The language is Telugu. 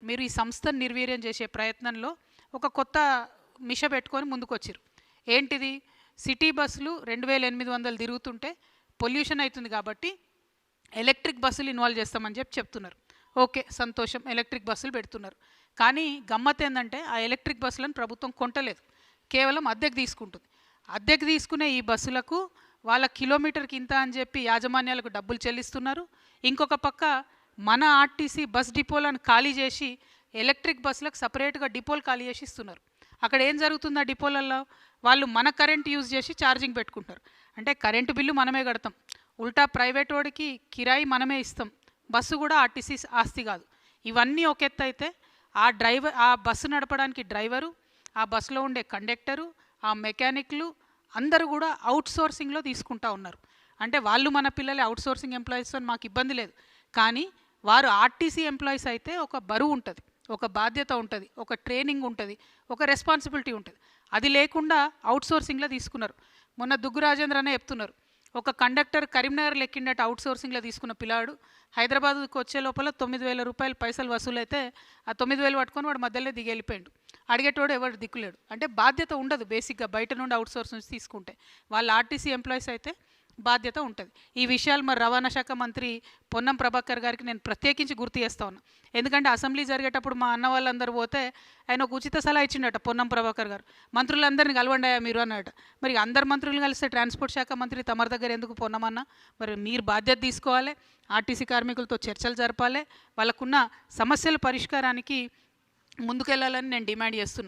మీరు ఈ సంస్థను నిర్వీర్యం చేసే ప్రయత్నంలో ఒక కొత్త మిష పెట్టుకొని ముందుకొచ్చారు. ఏంటిది? సిటీ బస్సులు 2800 తిరుగుతుంటే పొల్యూషన్ అవుతుంది కాబట్టి ఎలక్ట్రిక్ బస్సులు ఇన్వాల్వ్ చేస్తామని చెప్తున్నారు. ఓకే, సంతోషం, ఎలక్ట్రిక్ బస్సులు పెడుతున్నారు. కానీ గమ్మత్ ఏంటంటే ఆ ఎలక్ట్రిక్ బస్సులను ప్రభుత్వం కొంటలేదు, కేవలం అద్దెకు తీసుకుంటుంది. అద్దెకు తీసుకునే ఈ బస్సులకు వాళ్ళ కిలోమీటర్కి ఇంత అని చెప్పి యాజమాన్యాలకు డబ్బులు చెల్లిస్తున్నారు. ఇంకొక పక్క మన ఆర్టీసీ బస్ డిపోలను ఖాళీ చేసి ఎలక్ట్రిక్ బస్సులకు సపరేట్గా డిపోలు ఖాళీ చేసి ఇస్తున్నారు. అక్కడ ఏం జరుగుతుంది? ఆ డిపోలలో వాళ్ళు మన కరెంట్ యూజ్ చేసి ఛార్జింగ్ పెట్టుకుంటారు. అంటే కరెంటు బిల్లు మనమే కడతాం, ఉల్టా ప్రైవేట్ వాడికి కిరాయి మనమే ఇస్తాం, బస్సు కూడా ఆర్టీసీ ఆస్తి కాదు. ఇవన్నీ ఒక ఎత్తు అయితే ఆ బస్సు నడపడానికి డ్రైవరు, ఆ బస్సులో ఉండే కండక్టరు, ఆ మెకానిక్లు అందరూ కూడా అవుట్ సోర్సింగ్లో తీసుకుంటా ఉన్నారు. అంటే వాళ్ళు మన పిల్లలే, అవుట్ సోర్సింగ్ ఎంప్లాయీస్ అని మాకు ఇబ్బంది లేదు. కానీ వారు ఆర్టీసీ ఎంప్లాయీస్ అయితే ఒక బరువు ఉంటుంది, ఒక బాధ్యత ఉంటుంది, ఒక ట్రైనింగ్ ఉంటుంది, ఒక రెస్పాన్సిబిలిటీ ఉంటుంది. అది లేకుండా అవుట్ సోర్సింగ్లో తీసుకున్నారు. మొన్న దుగ్గు రాజేంద్ర అనే చెప్తున్నారు, ఒక కండక్టర్ కరీంనగర్లో ఎక్కిండట అవుట్ సోర్సింగ్లో తీసుకున్న పిల్లాడు, హైదరాబాద్కి వచ్చే లోపల 9000 రూపాయలు పైసలు వసూలైతే ఆ 9000 పట్టుకొని వాడు మధ్యలో దిగి వెళ్ళిపోయాడు. అడిగేటోడు ఎవరు దిక్కులేడు. అంటే బాధ్యత ఉండదు బేసిక్గా, బయట నుండి అవుట్ సోర్స్ నుంచి తీసుకుంటే. వాళ్ళ ఆర్టీసీ ఎంప్లాయీస్ అయితే బాధ్యత ఉంటుంది. ఈ విషయాలు మరి రవాణా శాఖ మంత్రి పొన్నం ప్రభాకర్ గారికి నేను ప్రత్యేకించి గుర్తు చేస్తా ఉన్నా. ఎందుకంటే అసెంబ్లీ జరిగేటప్పుడు మా అన్న వాళ్ళందరూ పోతే ఆయన ఒక ఉచిత సలహా ఇచ్చిండట పొన్నం ప్రభాకర్ గారు, మంత్రులందరినీ కలవండాయా మీరు అన్నట. మరి అందరు మంత్రులను కలిస్తే ట్రాన్స్పోర్ట్ శాఖ మంత్రి తమరి దగ్గర ఎందుకు పొన్నమన్నా? మరి మీరు బాధ్యత తీసుకోవాలి, ఆర్టీసీ కార్మికులతో చర్చలు జరపాలి, వాళ్ళకున్న సమస్యల పరిష్కారానికి ముందుకెళ్లాలని నేను డిమాండ్ చేస్తున్నా.